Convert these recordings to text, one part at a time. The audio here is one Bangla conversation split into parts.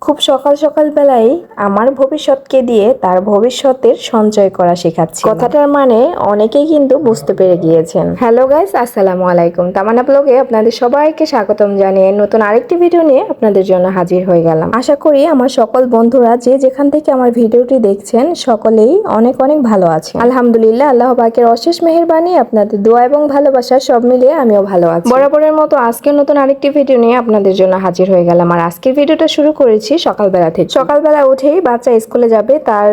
খুব সকাল সকাল বেলায় আমার ভবিষ্যৎকে দিয়ে তার ভবিষ্যতের সঞ্চয় করা শেখাচ্ছি। কথাটার মানে অনেকেই কিন্তু বুঝতে পেরে গিয়েছেন। হ্যালো গাইস, আসসালামু আলাইকুম। তামান্না ব্লগে আপনাদের সবাইকে স্বাগতম জানিয়ে নতুন আরেকটি ভিডিও নিয়ে আপনাদের জন্য হাজির হয়ে গেলাম। আশা করি আমার সকল বন্ধুরা যে যেখান থেকে আমার ভিডিওটি দেখছেন সকলেই অনেক অনেক ভালো আছেন। আলহামদুলিল্লাহ, আল্লাহ পাকের অশেষ মেহেরবানি, আপনাদের দোয়া এবং ভালোবাসা সব মিলিয়ে আমিও ভালো আছি। বরাবরের মতো আজকে নতুন আরেকটি ভিডিও নিয়ে আপনাদের জন্য হাজির হয়ে গেলাম। আর আজকের ভিডিওটা শুরু করেছি সকালবেলা থেকে। সকালবেলা উঠেই বাচ্চা স্কুলে যাবে, তার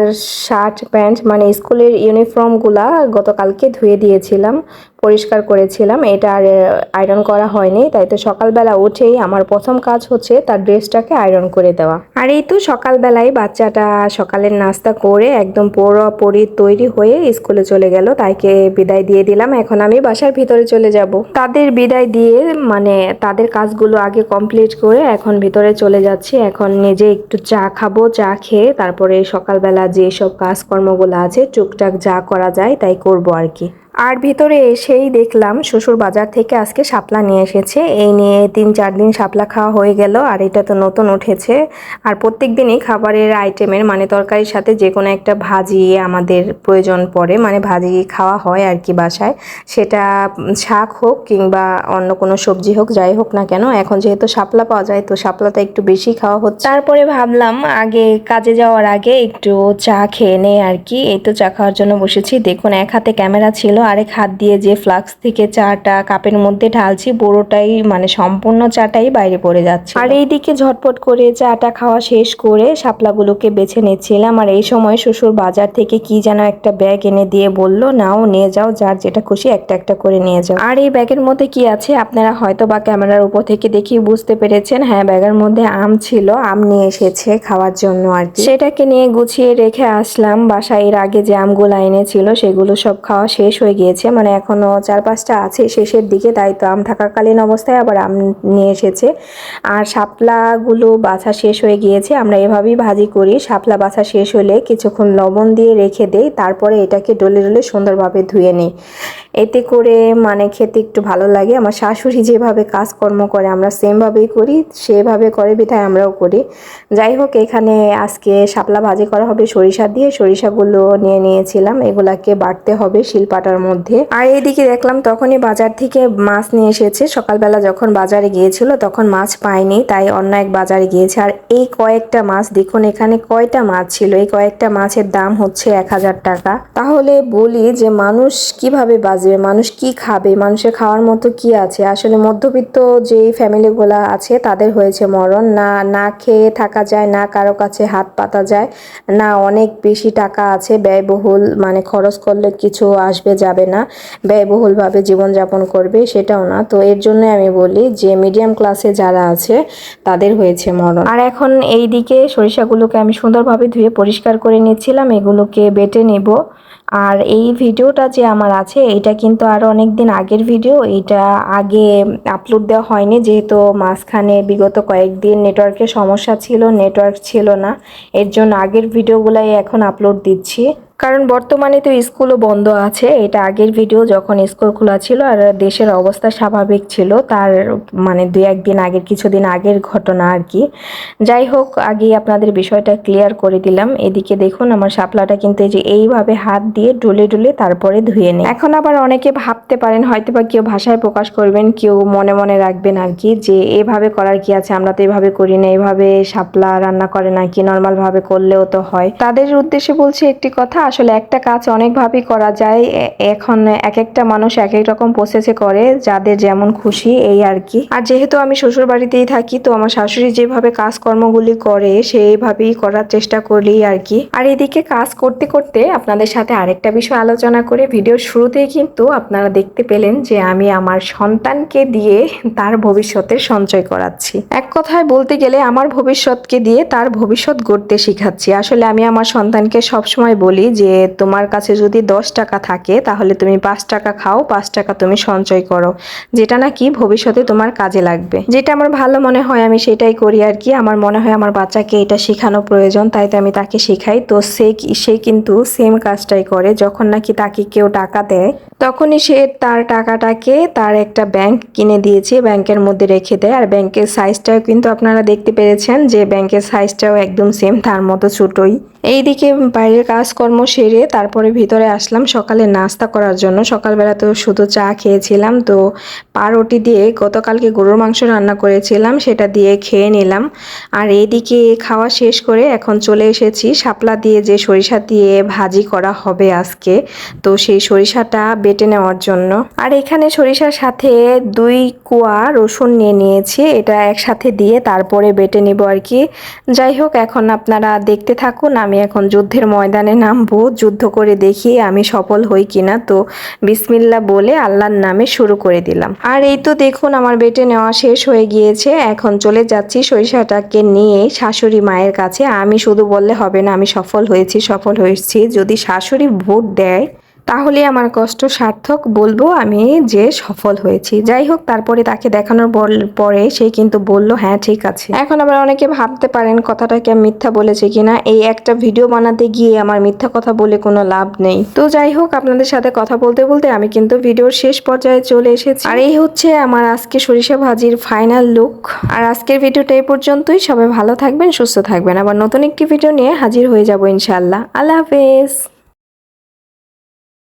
শার্ট প্যান্ট মানে স্কুলের ইউনিফর্মগুলা গতকালকে ধুয়ে দিয়েছিলাম, পরিষ্কার করেছিলাম। এটা আর আয়রন করা হয়নি, তাই তো সকালবেলা উঠেই আমার প্রথম কাজ হচ্ছে তার ড্রেসটাকে আয়রন করে দেওয়া। আর এই তো সকালবেলায় বাচ্চাটা সকালের নাস্তা করে একদম পুরোপুরি তৈরি হয়ে স্কুলে চলে গেল, তাইকে বিদায় দিয়ে দিলাম। এখন আমি বাসার ভিতরে চলে যাব। তাদের বিদায় দিয়ে মানে তাদের কাজগুলো আগে কমপ্লিট করে এখন ভিতরে চলে যাচ্ছি। এখন নিজে একটু চা খাবো, চা খেয়ে তারপরে সকালবেলা যেসব কাজকর্মগুলো আছে টুকটাক যা করা যায় তাই করব আর কি। আর ভিতরে এসেই দেখলাম শ্বশুর বাজার থেকে আজকে শাপলা নিয়ে এসেছে। এই নিয়ে 3-4 দিন শাপলা খাওয়া হয়ে গেল, আর এটা তো নতুন উঠেছে। আর প্রত্যেক দিনই খাবারের আইটেমের মানে তরকারির সাথে যে কোনো একটা ভাজি আমাদের প্রয়োজন পড়ে, মানে ভাজি খাওয়া হয় আর কি বাসায়। সেটা শাক হোক কিংবা অন্য কোনো সবজি হোক, যাই হোক না কেন, এখন যেহেতু শাপলা পাওয়া যায় তো শাপলাটা একটু বেশি খাওয়া হচ্ছে। তারপরে ভাবলাম আগে কাজে যাওয়ার আগে একটু চা খেয়ে নেই আর কি। এই তো চা খাওয়ার জন্য বসেছি। দেখুন এক হাতে ক্যামেরা ছিল, আরেক হাত দিয়ে যে ফ্লাক্স থেকে চাটা কাপের মধ্যে ঢালছি পুরোটাই মানে সম্পূর্ণ চাটাই বাইরে পড়ে যাচ্ছে। আর এইদিকে ঝটপট করে চাটা খাওয়া শেষ করে শাপলাগুলোকে বেছে নিচ্ছিলাম। আর এই সময় শ্বশুর বাজার থেকে কি যেন একটা ব্যাগ এনে দিয়ে বলল, নাও নিয়ে যাও, যার যেটা খুশি একটা একটা করে নিয়ে যাও। আর এই ব্যাগের মধ্যে কি আছে আপনারা হয়তো বা ক্যামেরার উপর থেকে দেখেই বুঝতে পেরেছেন। হ্যাঁ, ব্যাগের মধ্যে আম ছিল, আম নিয়ে এসেছে খাওয়ার জন্য আর কি। সেটাকে নিয়ে গুছিয়ে রেখে আসলাম বাসায়। এর আগে যে আমগুলো এনেছিল সেগুলো সব খাওয়া শেষ হয়ে গিয়েছে, মানে এখনো 4-5টা আছে শেষের দিকে, তাই তো আম থাকাকালীন অবস্থায় আবার আম নিয়ে এসেছে। আর শাপলাগুলো বাছা শেষ হয়ে গিয়েছে। আমরা এভাবেই ভাজি করি, শাপলা বাছা শেষ হলে কিছুক্ষণ লবণ দিয়ে রেখে দেই, তারপরে এটাকে ডলে ডলে সুন্দরভাবে ধুয়ে নিই। এতে করে মানে খেতে একটু ভালো লাগে। আমার শাশুড়ি যেভাবে কাজকর্ম করে আমরা সেমভাবেই করি, সেভাবে করে বিধায় আমরাও করি। যাই হোক, এখানে আজকে শাপলা ভাজি করা হবে সরিষা দিয়ে। সরিষাগুলো নিয়ে নিয়েছিলাম, এগুলাকে বাটতে হবে শিলপাটার মধ্যে। আর এইদিকে দেখলাম তখনই বাজার থেকে মাছ নিয়ে এসেছে। সকালবেলা যখন বাজারে গিয়েছিল তখন মাছ পাইনি, তাই অন্য এক বাজারে গিয়েছে। আর এই কয়েকটা মাছ দেখুন, এখানে কয়টা মাছ ছিল, এই কয়েকটা মাছের দাম হচ্ছে 1000 টাকা। তাহলে বলি যে মানুষ কিভাবে বাঁচবে, মানুষ কি খাবে, মানুষের খাওয়ার মতো কি আছে? আসলে মধ্যবিত্ত যেই ফ্যামিলিগুলো আছে তাদের হয়েছে মরণ। না খেয়ে থাকা যায়, না কারো কাছে হাত পাতা যায়, না অনেক বেশি টাকা আছে ব্যয়বহুল, মানে খরচ করলে কিছু আসবে যাবে না, ব্যয়বহুলভাবে জীবনযাপন করবে সেটাও না। তো এর জন্য আমি বলি যে মিডিয়াম ক্লাসে যারা আছে তাদের হয়েছে মরণ। আর এখন এই দিকে সরিষাগুলোকে আমি সুন্দরভাবে ধুয়ে পরিষ্কার করে নিচ্ছিলাম, এগুলোকে বেটে নেব। আর এই ভিডিওটা যে আমার আছে এটা কিন্তু আরও অনেক দিন আগের ভিডিও, এটা আগে আপলোড দেওয়া হয়নি যেহেতু মাঝখানে বিগত কয়েকদিন নেটওয়ার্কের সমস্যা ছিল, নেটওয়ার্ক ছিল না, এর জন্য আগের ভিডিওগুলাই এখন আপলোড দিচ্ছি। কারণ বর্তমানে তো স্কুলও বন্ধ আছে। এটা আগের ভিডিও যখন স্কুল খোলা ছিল আর দেশের অবস্থা স্বাভাবিক ছিল, তার মানে 2-1 দিন আগের, কিছুদিন আগের ঘটনা আর কি। যাই হোক, আগে আপনাদের বিষয়টা ক্লিয়ার করে দিলাম। এদিকে দেখুন আমার শাপলাটা কিন্তু এই যে এইভাবে হাত দিয়ে ডলে ডলে তারপরে ধুয়ে নিই। এখন আবার অনেকে ভাবতে পারেন, হয়তো বা কেউ ভাষায় প্রকাশ করবেন, কেউ মনে মনে রাখবেন আর কি, যে এভাবে করার কি আছে, আমরা তো এভাবে করি না, এভাবে শাপলা রান্না করে নাকি, নর্মাল ভাবে করলেও তো হয়। তাদের উদ্দেশ্যে বলছি একটি কথা, আসলে একটা কাজ অনেকভাবেই করা যায়। এখন এক একটা মানুষ এক এক রকম প্রসেসে করে, যাদের যেমন খুশি এই আর কি। আর যেহেতু আমি শ্বশুর বাড়িতেই থাকি তো আমার শাশুড়ি যেভাবে কাজকর্মগুলি করে সেইভাবেই করার চেষ্টা করি আর কি। আর এদিকে কাজ করতে করতে আপনাদের সাথে আরেকটা বিষয় আলোচনা করে ভিডিওর শুরুতেই কিন্তু আপনারা দেখতে পেলেন যে আমি আমার সন্তানকে দিয়ে তার ভবিষ্যতের সঞ্চয় করাচ্ছি। এক কথায় বলতে গেলে আমার ভবিষ্যৎকে দিয়ে তার ভবিষ্যৎ গড়তে শিখাচ্ছি। আসলে আমি আমার সন্তানকে সবসময় বলি যে তোমার কাছে যদি 10 টাকা থাকে তাহলে তুমি 5 টাকা খাও, 5 টাকা তুমি সঞ্চয় করো, যেটা নাকি ভবিষ্যতে তোমার কাজে লাগবে। যেটা আমার ভালো মনে হয় আমি সেটাই করি আর কি। আমার মনে হয় আমার বাচ্চাকে এটা শেখানো প্রয়োজন, তাই তো আমি তাকে শেখাই। তো সে কিন্তু সেম কাজটাই করে। যখন নাকি তাকে কেউ টাকা দেয় তখনই সে তার টাকাটাকে তার একটা ব্যাংক কিনে দিয়েছে, ব্যাংকের মধ্যে রেখে দেয়। আর ব্যাংকের সাইজটাও কিন্তু আপনারা দেখতে পেরেছেন যে ব্যাংকের সাইজটাও একদম সেম, তার মতো ছোটই। এইদিকে বাইরের কাজকর্ম সেরে তারপরে ভিতরে আসলাম সকালে নাস্তা করার জন্য। সকালবেলা তো শুধু চা খেয়েছিলাম, তো পাউরুটি দিয়ে গতকালকে গরুর মাংস রান্না করেছিলাম সেটা দিয়ে খেয়ে নিলাম। আর এইদিকে খাওয়া শেষ করে এখন চলে এসেছি শাপলা দিয়ে যে সরিষা দিয়ে ভাজি করা হবে আজকে, তো সেই সরিষাটা বেটে নেওয়ার জন্য। আর এখানে সরিষার সাথে 2 কোয়া রসুন নিয়ে নিয়েছি, এটা একসাথে দিয়ে তারপরে বেটে নিব আর কি। যাই হোক, এখন আপনারা দেখতে থাকুন। আমি এখন যুদ্ধের ময়দানে নামবো, যুদ্ধ করে দেখি আমি সফল হই কিনা। তো বিসমিল্লাহ বলে আল্লাহর নামে শুরু করে দিলাম। আর এই তো দেখুন আমার বেটে নেওয়া শেষ হয়ে গিয়েছে। এখন চলে যাচ্ছি সরিষাটাকে নিয়ে শাশুড়ি মায়ের কাছে। আমি শুধু বললে হবে না আমি সফল হয়েছি। যদি শাশুড়ি ভোট দেয় তাহলে আমার কষ্ট সার্থক, বলবো আমি যে সফল হয়েছি। যাই হোক, তারপরে তাকে দেখানোর পরে সে কিন্তু বলল হ্যাঁ ঠিক আছে। এখন আবার অনেকে ভাবতে পারেন কথাটাকে আমি মিথ্যা বলেছি কিনা। এই একটা ভিডিও বানাতে গিয়ে আমার মিথ্যা কথা বলে কোনো লাভ নেই। তো যাই হোক, আপনাদের সাথে কথা বলতে বলতে আমি কিন্তু ভিডিওর শেষ পর্যায়ে চলে এসেছি। আর এই হচ্ছে আমার আজকে সরিষা ভাজির ফাইনাল লুক। আর আজকের ভিডিওটা এই পর্যন্তই। সবাই ভালো থাকবেন, সুস্থ থাকবেন। আবার নতুন একটি ভিডিও নিয়ে হাজির হয়ে যাব ইনশাআল্লাহ। আল্লাহ হাফেজ।